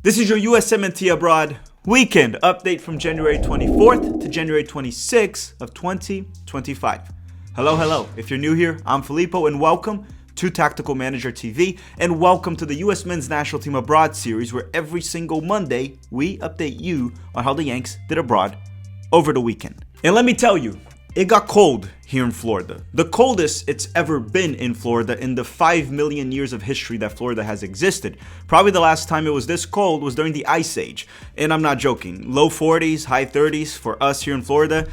This is your USMNT Abroad weekend update from January 24th to January 26th of 2025. Hello. If you're new here, I'm Filippo and welcome to Tactical Manager TV and welcome to the US Men's National Team Abroad series where every single Monday we update you on how the Yanks did abroad over the weekend. And let me tell you, it got cold here in Florida. The coldest it's ever been in Florida in the 5 million years of history that Florida has existed. Probably the last time it was this cold was during the Ice Age. And I'm not joking. Low 40s, high 30s for us here in Florida,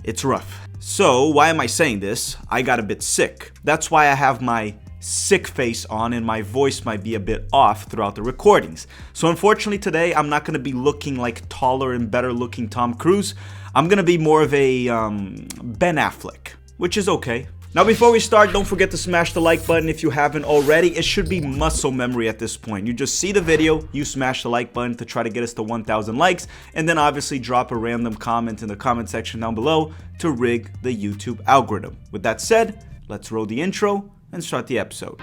it's rough. So why am I saying this? I got a bit sick. That's why I have my sick face on and my voice might be a bit off throughout the recordings. So unfortunately today I'm not going to be looking like taller and better looking Tom Cruise. I'm going to be more of a Ben Affleck, which is okay. Now before we start, don't forget to smash the like button if you haven't already. It should be muscle memory at this point. You just see the video, you smash the like button to try to get us to 1,000 likes, and then obviously drop a random comment in the comment section down below to rig the YouTube algorithm. With that said, let's roll the intro and start the episode.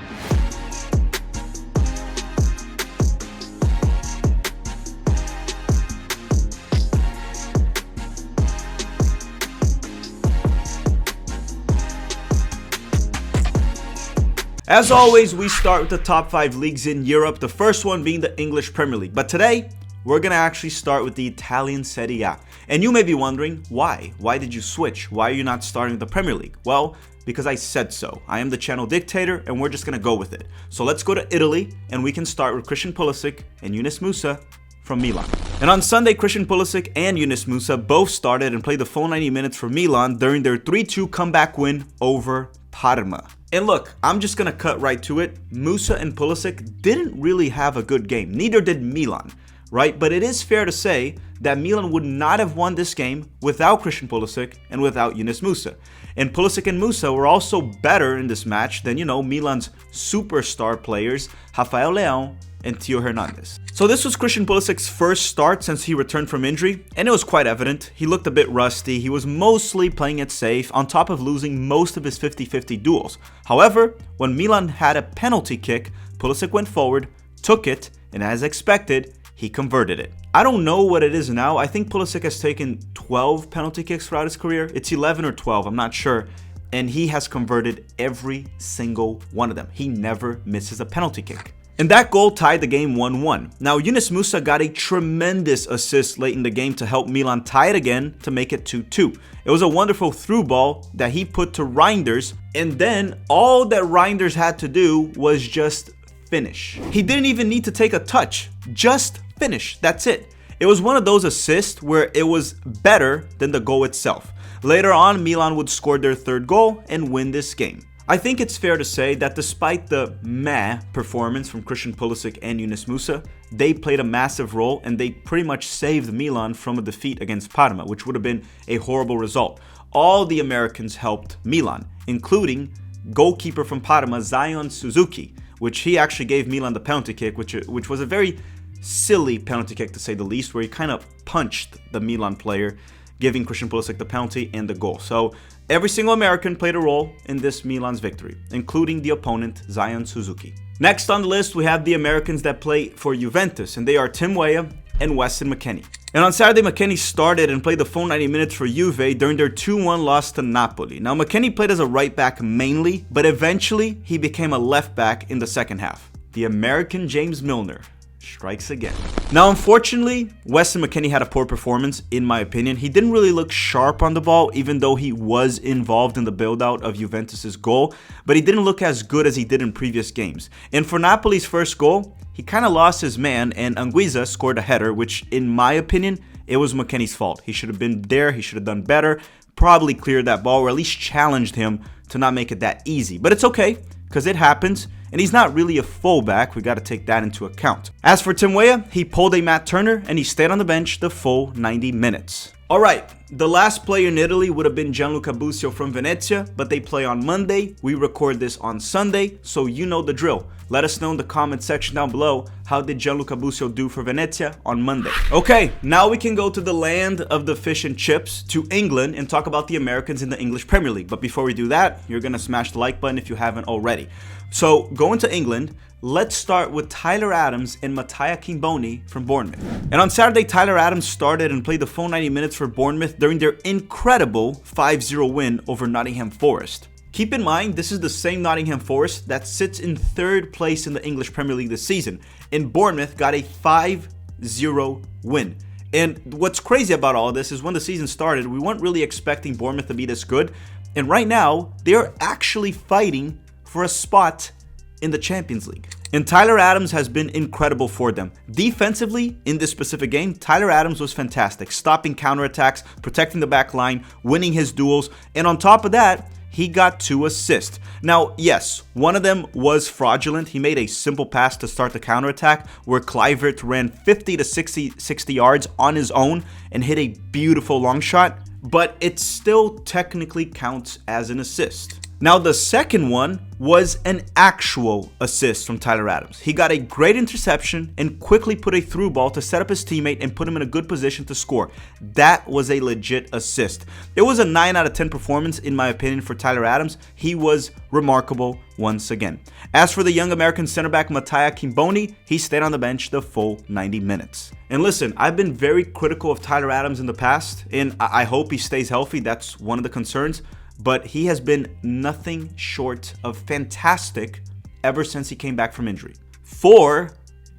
As always, we start with the top 5 leagues in Europe, the first one being the English Premier League. But today, we're going to actually start with the Italian Serie A. And you may be wondering, why? Why did you switch? Why are you not starting with the Premier League? Well, because I said so. I am the channel dictator, and we're just going to go with it. So let's go to Italy, and we can start with Christian Pulisic and Yunus Musa from Milan. And on Sunday, Christian Pulisic and Yunus Musa both started and played the full 90 minutes for Milan during their 3-2 comeback win over Parma. And look, I'm just going to cut right to it. Musa and Pulisic didn't really have a good game. Neither did Milan, right? But it is fair to say that Milan would not have won this game without Christian Pulisic and without Yunus Musa. And Pulisic and Musa were also better in this match than, Milan's superstar players, Rafael Leão and Theo Hernandez. So this was Christian Pulisic's first start since he returned from injury, and it was quite evident. He looked a bit rusty, he was mostly playing it safe, on top of losing most of his 50-50 duels. However, when Milan had a penalty kick, Pulisic went forward, took it, and as expected, he converted it. I don't know what it is now. I think Pulisic has taken 12 penalty kicks throughout his career. It's 11 or 12, I'm not sure. And he has converted every single one of them. He never misses a penalty kick. And that goal tied the game 1-1. Now, Yunus Musa got a tremendous assist late in the game to help Milan tie it again to make it 2-2. It was a wonderful through ball that he put to Reinders, and then all that Reinders had to do was just finish. He didn't even need to take a touch, just finish, that's it. It was one of those assists where it was better than the goal itself. Later on, Milan would score their third goal and win this game. I think it's fair to say that despite the meh performance from Christian Pulisic and Yunus Musa, they played a massive role and they pretty much saved Milan from a defeat against Parma, which would have been a horrible result. All the Americans helped Milan, including goalkeeper from Parma, Zion Suzuki, which he actually gave Milan the penalty kick, which was a very silly penalty kick to say the least, where he kind of punched the Milan player, giving Christian Pulisic the penalty and the goal. So every single American played a role in this Milan's victory, including the opponent, Zion Suzuki. Next on the list, we have the Americans that play for Juventus, and they are Tim Weah and Weston McKennie. And on Saturday, McKennie started and played the full 90 minutes for Juve during their 2-1 loss to Napoli. Now, McKennie played as a right back mainly, but eventually he became a left back in the second half. The American James Milner strikes again. Now, unfortunately, Weston McKennie had a poor performance, in my opinion. He didn't really look sharp on the ball, even though he was involved in the build-out of Juventus' goal, but he didn't look as good as he did in previous games. And for Napoli's first goal, he kind of lost his man, and Anguissa scored a header, which, in my opinion, it was McKennie's fault. He should have been there, he should have done better, probably cleared that ball, or at least challenged him to not make it that easy. But it's okay, because it happens. And he's not really a fullback, we got to take that into account. As for Tim Weah, he pulled a Matt Turner and he stayed on the bench the full 90 minutes. Alright, the last player in Italy would have been Gianluca Busio from Venezia, but they play on Monday. We record this on Sunday, so you know the drill. Let us know in the comment section down below how did Gianluca Busio do for Venezia on Monday. Okay, now we can go to the land of the fish and chips, to England, and talk about the Americans in the English Premier League. But before we do that, you're gonna smash the like button if you haven't already. So going to England, let's start with Tyler Adams and Mattia Kimboni from Bournemouth. And on Saturday, Tyler Adams started and played the full 90 minutes for Bournemouth during their incredible 5-0 win over Nottingham Forest. Keep in mind, this is the same Nottingham Forest that sits in third place in the English Premier League this season. And Bournemouth got a 5-0 win. And what's crazy about all this is when the season started, we weren't really expecting Bournemouth to be this good. And right now, they're actually fighting for a spot in the Champions League. And Tyler Adams has been incredible for them. Defensively, in this specific game, Tyler Adams was fantastic, stopping counterattacks, protecting the back line, winning his duels, and on top of that, he got 2 assists. Now, yes, one of them was fraudulent. He made a simple pass to start the counterattack where Kluivert ran 50 to 60 yards on his own and hit a beautiful long shot, but it still technically counts as an assist. Now, the second one was an actual assist from Tyler Adams. He got a great interception and quickly put a through ball to set up his teammate and put him in a good position to score. That was a legit assist. It was a 9 out of 10 performance, in my opinion, for Tyler Adams. He was remarkable once again. As for the young American center back Mattia Kimboni, he stayed on the bench the full 90 minutes. And listen, I've been very critical of Tyler Adams in the past, and I hope he stays healthy. That's one of the concerns. But he has been nothing short of fantastic ever since he came back from injury, for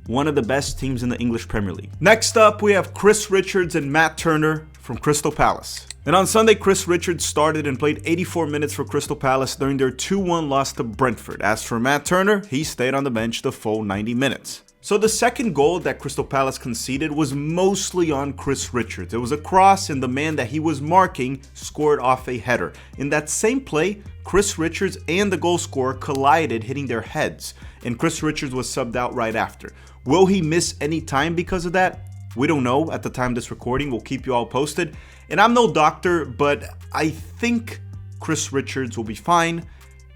one of the best teams in the English Premier League. Next up, we have Chris Richards and Matt Turner from Crystal Palace. And on Sunday, Chris Richards started and played 84 minutes for Crystal Palace during their 2-1 loss to Brentford. As for Matt Turner, he stayed on the bench the full 90 minutes. So the second goal that Crystal Palace conceded was mostly on Chris Richards. It was a cross, and the man that he was marking scored off a header. In that same play, Chris Richards and the goal scorer collided, hitting their heads, and Chris Richards was subbed out right after. Will he miss any time because of that? We don't know at the time of this recording. We'll keep you all posted. And I'm no doctor, but I think Chris Richards will be fine,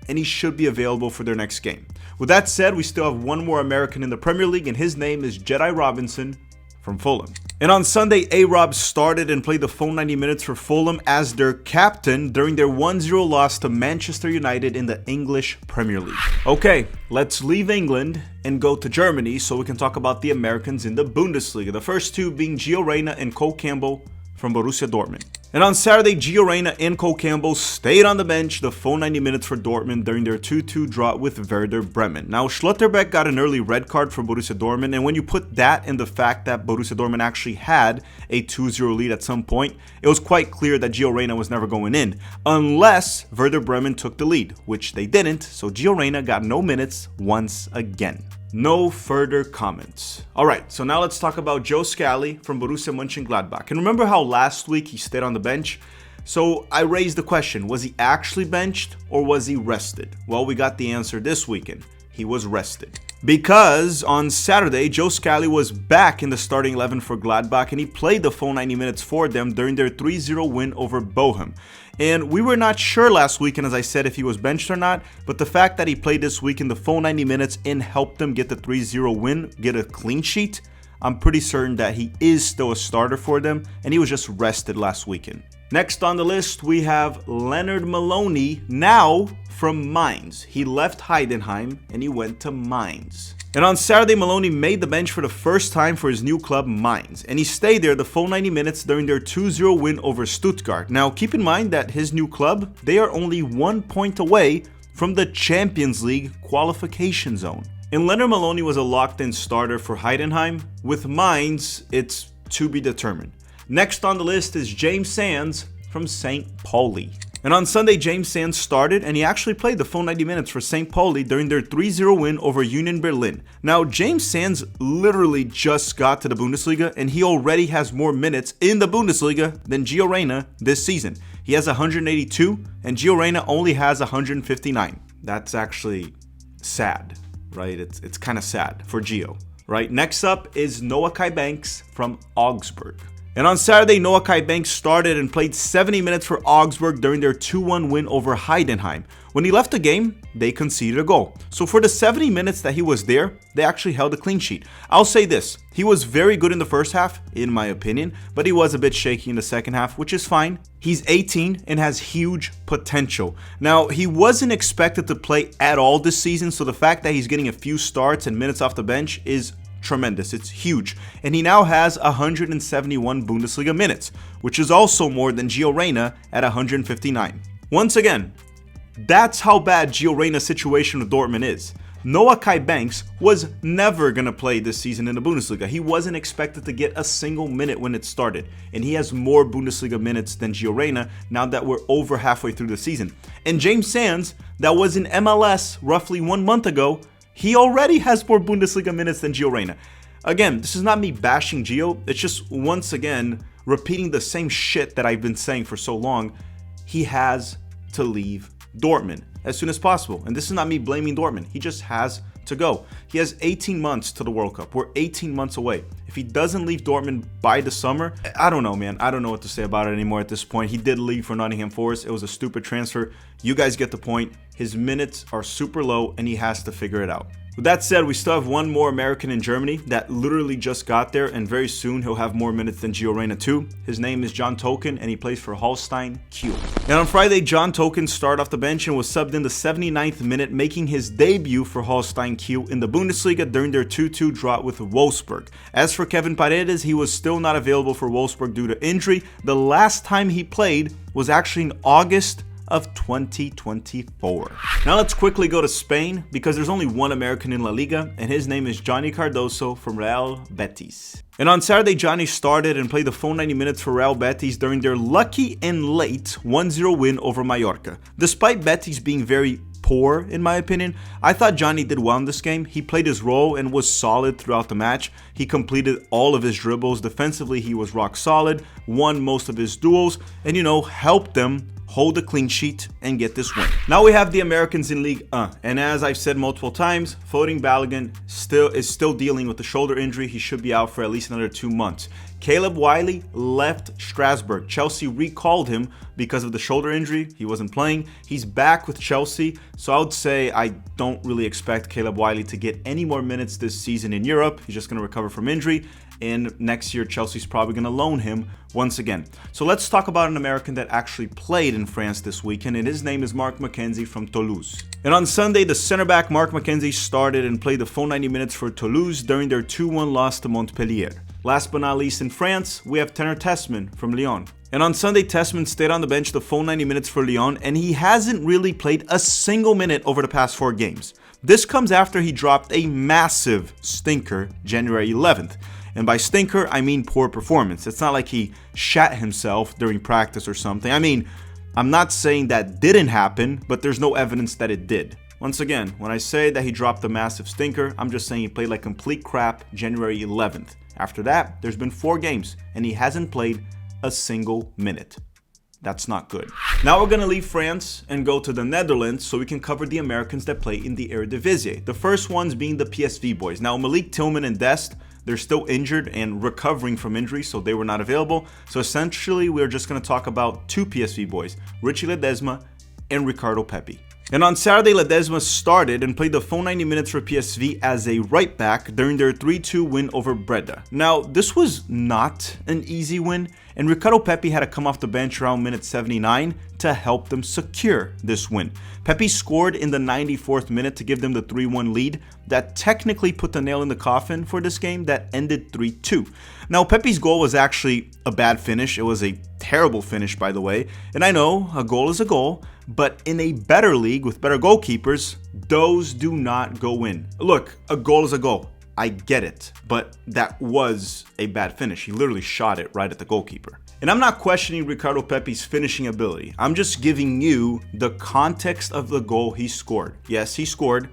and he should be available for their next game. With that said, we still have one more American in the Premier League, and his name is Jedi Robinson from Fulham. And on Sunday, A-Rob started and played the full 90 minutes for Fulham as their captain during their 1-0 loss to Manchester United in the English Premier League. Okay, let's leave England and go to Germany so we can talk about the Americans in the Bundesliga. The first two being Gio Reyna and Cole Campbell from Borussia Dortmund. And on Saturday, Gio Reyna and Cole Campbell stayed on the bench the full 90 minutes for Dortmund during their 2-2 draw with Werder Bremen. Now, Schlotterbeck got an early red card for Borussia Dortmund, and when you put that in the fact that Borussia Dortmund actually had a 2-0 lead at some point, it was quite clear that Gio Reyna was never going in, unless Werder Bremen took the lead, which they didn't, so Gio Reyna got no minutes once again. No further comments. All right, so now let's talk about Joe Scally from Borussia Mönchengladbach. And remember how last week he stayed on the bench? So I raised the question, was he actually benched or was he rested? Well, we got the answer this weekend. He was rested. Because on Saturday, Joe Scally was back in the starting 11 for Gladbach, and he played the full 90 minutes for them during their 3-0 win over Bochum. And we were not sure last weekend, as I said, if he was benched or not, but the fact that he played this week in the full 90 minutes and helped them get the 3-0 win, get a clean sheet, I'm pretty certain that he is still a starter for them, and he was just rested last weekend. Next on the list, we have Leonard Maloney, now from Mainz. He left Heidenheim and he went to Mainz. And on Saturday, Maloney made the bench for the first time for his new club, Mainz, and he stayed there the full 90 minutes during their 2-0 win over Stuttgart. Now, keep in mind that his new club, they are only 1 point away from the Champions League qualification zone. And Leonard Maloney was a locked-in starter for Heidenheim. With Mainz, it's to be determined. Next on the list is James Sands from St. Pauli. And on Sunday, James Sands started, and he actually played the full 90 minutes for St. Pauli during their 3-0 win over Union Berlin. Now, James Sands literally just got to the Bundesliga, and he already has more minutes in the Bundesliga than Gio Reyna this season. He has 182, and Gio Reyna only has 159. That's actually sad, right? It's kind of sad for Gio, right? Next up is Noah Kai Banks from Augsburg. And on Saturday, Noah Banks started and played 70 minutes for Augsburg during their 2-1 win over Heidenheim. When he left the game, they conceded a goal. So for the 70 minutes that he was there, they actually held a clean sheet. I'll say this, he was very good in the first half, in my opinion, but he was a bit shaky in the second half, which is fine. He's 18 and has huge potential. Now, he wasn't expected to play at all this season, so the fact that he's getting a few starts and minutes off the bench is tremendous. It's huge. And he now has 171 Bundesliga minutes, which is also more than Gio Reyna at 159. Once again, that's how bad Gio Reyna's situation with Dortmund is. Noah Banks was never going to play this season in the Bundesliga. He wasn't expected to get a single minute when it started. And he has more Bundesliga minutes than Gio Reyna now that we're over halfway through the season. And James Sands, that was in MLS roughly 1 month ago, he already has more Bundesliga minutes than Gio Reyna. Again, this is not me bashing Gio. It's just, once again, repeating the same shit that I've been saying for so long. He has to leave Dortmund as soon as possible. And this is not me blaming Dortmund. He just has to go. He has 18 months to the World Cup. We're 18 months away. If he doesn't leave Dortmund by the summer, I don't know, man. I don't know what to say about it anymore at this point. He did leave for Nottingham Forest. It was a stupid transfer. You guys get the point. His minutes are super low and he has to figure it out. With that said, we still have one more American in Germany that literally just got there, and very soon he'll have more minutes than Gio Reyna too. His name is John Token, and he plays for Holstein Kiel. And on Friday, John Token started off the bench and was subbed in the 79th minute, making his debut for Holstein Kiel in the Bundesliga during their 2-2 draw with Wolfsburg. As for Kevin Paredes, he was still not available for Wolfsburg due to injury. The last time he played was actually in August of 2024. Now let's quickly go to Spain because there's only one American in La Liga, and his name is Johnny Cardoso from Real Betis. And on Saturday, Johnny started and played the full 90 minutes for Real Betis during their lucky and late 1-0 win over Mallorca. Despite Betis being very poor, in my opinion, I thought Johnny did well in this game. He played his role and was solid throughout the match. He completed all of his dribbles. Defensively, he was rock solid, won most of his duels, and, helped them hold a clean sheet and get this win. Now we have the Americans in League 1. And as I've said multiple times, Floating Balogun is still dealing with the shoulder injury. He should be out for at least another 2 months. Caleb Wiley left Strasbourg. Chelsea recalled him because of the shoulder injury. He wasn't playing. He's back with Chelsea. So I would say I don't really expect Caleb Wiley to get any more minutes this season in Europe. He's just going to recover from injury. And next year, Chelsea's probably going to loan him once again. So let's talk about an American that actually played in France this weekend, and his name is Marc Mackenzie from Toulouse. And on Sunday, the center back Marc Mackenzie started and played the full 90 minutes for Toulouse during their 2-1 loss to Montpellier. Last but not least, in France, we have Tenor Tessman from Lyon. And on Sunday, Tessman stayed on the bench the full 90 minutes for Lyon, and he hasn't really played a single minute over the past 4 games. This comes after he dropped a massive stinker January 11th. And by stinker, I mean poor performance. It's not like he shat himself during practice or something. I mean, I'm not saying that didn't happen, but there's no evidence that it did. Once again, when I say that he dropped a massive stinker, I'm just saying he played like complete crap January 11th. After that, there's been 4 games, and he hasn't played a single minute. That's not good. Now we're gonna leave France and go to the Netherlands so we can cover the Americans that play in the Eredivisie. The first ones being the PSV boys. Now Malik Tillman and Dest, they're still injured and recovering from injury, so they were not available. So essentially, we're just going to talk about 2 PSV boys, Richie Ledesma and Ricardo Pepi. And on Saturday, Ledesma started and played the full 90 minutes for PSV as a right back during their 3-2 win over Breda. Now, this was not an easy win, and Ricardo Pepi had to come off the bench around minute 79 to help them secure this win. Pepi scored in the 94th minute to give them the 3-1 lead that technically put the nail in the coffin for this game that ended 3-2. Now, Pepi's goal was actually a bad finish. It was a terrible finish, by the way. And I know a goal is a goal, but in a better league with better goalkeepers, those do not go in. Look, a goal is a goal. I get it, but that was a bad finish. He literally shot it right at the goalkeeper. And I'm not questioning Ricardo Pepi's finishing ability. I'm just giving you the context of the goal he scored. Yes, he scored,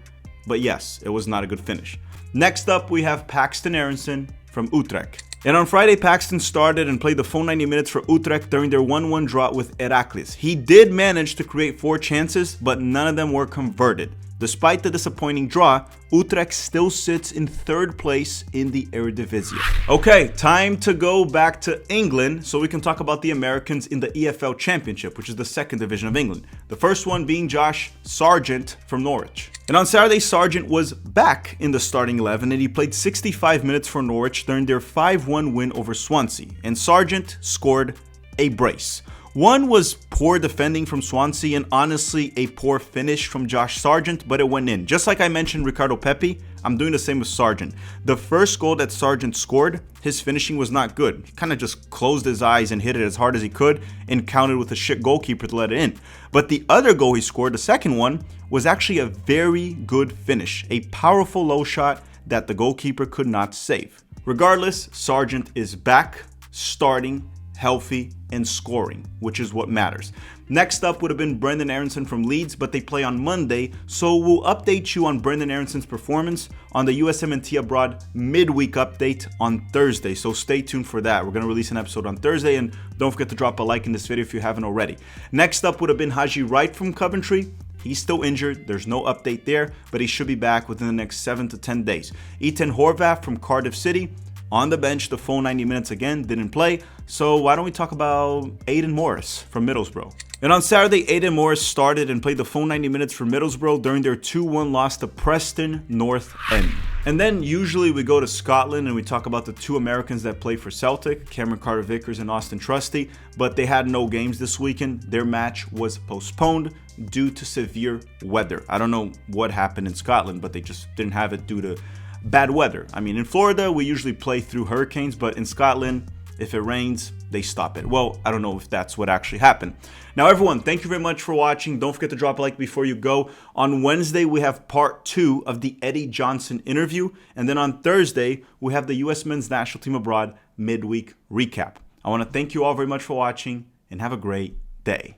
but yes, it was not a good finish. Next up, we have Paxton Aronson from Utrecht. And on Friday, Paxton started and played the full 90 minutes for Utrecht during their 1-1 draw with Heracles. He did manage to create 4 chances, but none of them were converted. Despite the disappointing draw, Utrecht still sits in 3rd place in the Eredivisie. Okay, time to go back to England so we can talk about the Americans in the EFL Championship, which is the 2nd division of England. The first one being Josh Sargent from Norwich. And on Saturday, Sargent was back in the starting 11 and he played 65 minutes for Norwich during their 5-1 win over Swansea. And Sargent scored a brace. One was poor defending from Swansea and honestly a poor finish from Josh Sargent, but it went in. Just like I mentioned Ricardo Pepi, I'm doing the same with Sargent. The first goal that Sargent scored, his finishing was not good. He kind of just closed his eyes and hit it as hard as he could and counted with a shit goalkeeper to let it in. But the other goal he scored, the second one, was actually a very good finish. A powerful low shot that the goalkeeper could not save. Regardless, Sargent is back, starting, healthy, and scoring, which is what matters. Next up would have been Brendan Aronson from Leeds, but they play on Monday, so we'll update you on Brendan Aronson's performance on the USMNT Abroad midweek update on Thursday, so stay tuned for that. We're going to release an episode on Thursday, and don't forget to drop a like in this video if you haven't already. Next up would have been Haji Wright from Coventry. He's still injured, there's no update there, but he should be back within the next 7 to 10 days. Ethan Horvath from Cardiff City, on the bench the full 90 minutes again, didn't play. So why don't we talk about Aidan Morris from Middlesbrough. And on Saturday, Aidan Morris started and played the full 90 minutes for Middlesbrough during their 2-1 loss to Preston North End. And then usually we go to Scotland and we talk about the 2 Americans that play for Celtic, Cameron Carter-Vickers and Austin Trusty, but they had no games this weekend. Their match was postponed due to severe weather. I don't know what happened in Scotland, but they just didn't have it due to bad weather. I mean, in Florida, we usually play through hurricanes, but in Scotland, if it rains, they stop it. Well, I don't know if that's what actually happened. Now, everyone, thank you very much for watching. Don't forget to drop a like before you go. On Wednesday, we have part 2 of the Eddie Johnson interview. And then on Thursday, we have the U.S. Men's National Team Abroad midweek recap. I want to thank you all very much for watching and have a great day.